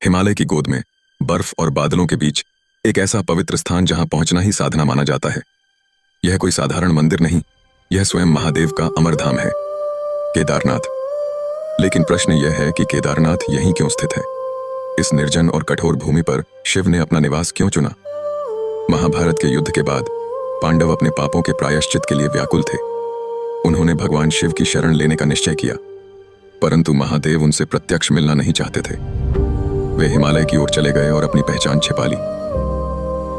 हिमालय की गोद में बर्फ और बादलों के बीच एक ऐसा पवित्र स्थान जहां पहुंचना ही साधना माना जाता है। यह कोई साधारण मंदिर नहीं, यह स्वयं महादेव का अमरधाम है, केदारनाथ। लेकिन प्रश्न यह है कि केदारनाथ यहीं क्यों स्थित है? इस निर्जन और कठोर भूमि पर शिव ने अपना निवास क्यों चुना? महाभारत के युद्ध के बाद पांडव अपने पापों के प्रायश्चित के लिए व्याकुल थे। उन्होंने भगवान शिव की शरण लेने का निश्चय किया, परंतु महादेव उनसे प्रत्यक्ष मिलना नहीं चाहते थे। वे हिमालय की ओर चले गए और अपनी पहचान छिपा ली।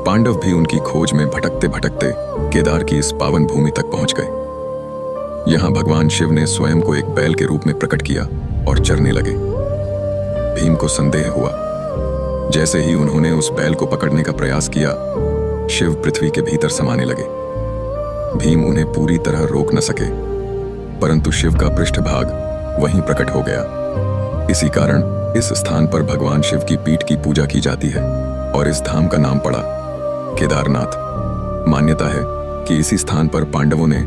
पांडव भी उनकी खोज में भटकते भटकते केदार की इस पावन भूमि तक पहुंच गए। यहां भगवान शिव ने स्वयं को एक बैल के रूप में प्रकट किया और चरने लगे। भीम को संदेह हुआ। जैसे ही उन्होंने उस बैल को पकड़ने का प्रयास किया, शिव पृथ्वी के भीतर समाने लगे। भीम उन्हें पूरी तरह रोक न सके, परंतु शिव का पृष्ठभाग वहीं प्रकट हो गया। इसी कारण इस स्थान पर भगवान शिव की पीठ की पूजा की जाती है और इस धाम का नाम पड़ा केदारनाथ। मान्यता है कि इसी स्थान पर पांडवों ने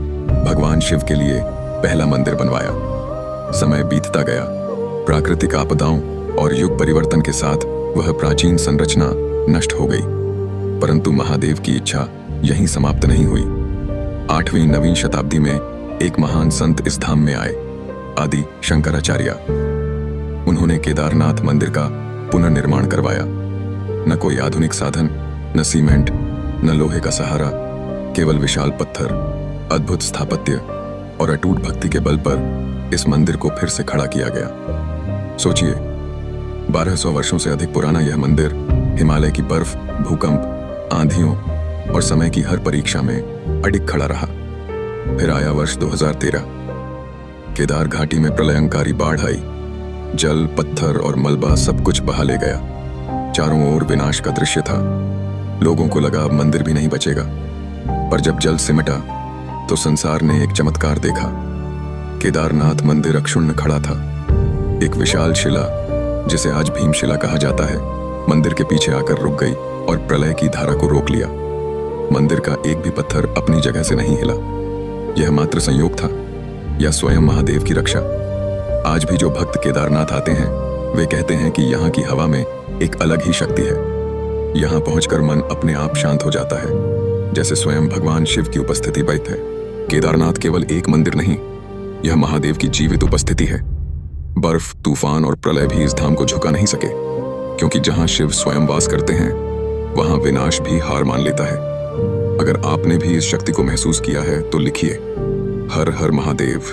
भगवान शिव के लिए पहला मंदिर बनवाया। समय बीतता गया, प्राकृतिक आपदाओं और युग परिवर्तन के साथ वह प्राचीन संरचना नष्ट हो गई, परंतु महादेव की इच्छा यहीं समाप्त नहीं हुई। 8वीं 9वीं शताब्दी में एक महान संत इस धाम में आए, आदि शंकराचार्य। उन्होंने केदारनाथ मंदिर का पुनर्निर्माण करवाया। न कोई आधुनिक साधन, न सीमेंट, न लोहे का सहारा, केवल विशाल पत्थर, अद्भुत स्थापत्य और अटूट भक्ति के बल पर इस मंदिर को फिर से खड़ा किया गया। सोचिए, 1200 वर्षों से अधिक पुराना यह मंदिर हिमालय की बर्फ, भूकंप, आंधियों और समय की हर परीक्षा में अडिग खड़ा रहा। फिर आया वर्ष 2013। केदार घाटी में प्रलयंकारी बाढ़ आई। जल, पत्थर और मलबा सब कुछ बहा ले गया। चारों ओर विनाश का दृश्य था। लोगों को लगा अब मंदिर भी नहीं बचेगा। पर जब जल सिमटा तो संसार ने एक चमत्कार देखा। केदारनाथ मंदिर अक्षुण्ण खड़ा था। एक विशाल शिला, जिसे आज भीमशिला कहा जाता है, मंदिर के पीछे आकर रुक गई और प्रलय की धारा को रोक लिया। मंदिर का एक भी पत्थर अपनी जगह से नहीं हिला। यह मात्र संयोग था या स्वयं महादेव की रक्षा? आज भी जो भक्त केदारनाथ आते हैं, वे कहते हैं कि यहाँ की हवा में एक अलग ही शक्ति है। यहाँ पहुंचकर मन अपने आप शांत हो जाता है, जैसे स्वयं भगवान शिव की उपस्थिति बैठ है। केदारनाथ केवल एक मंदिर नहीं, यह महादेव की जीवित उपस्थिति है। बर्फ, तूफान और प्रलय भी इस धाम को झुका नहीं सके, क्योंकि जहाँ शिव स्वयं वास करते हैं, वहाँ विनाश भी हार मान लेता है। अगर आपने भी इस शक्ति को महसूस किया है तो लिखिए, हर हर महादेव।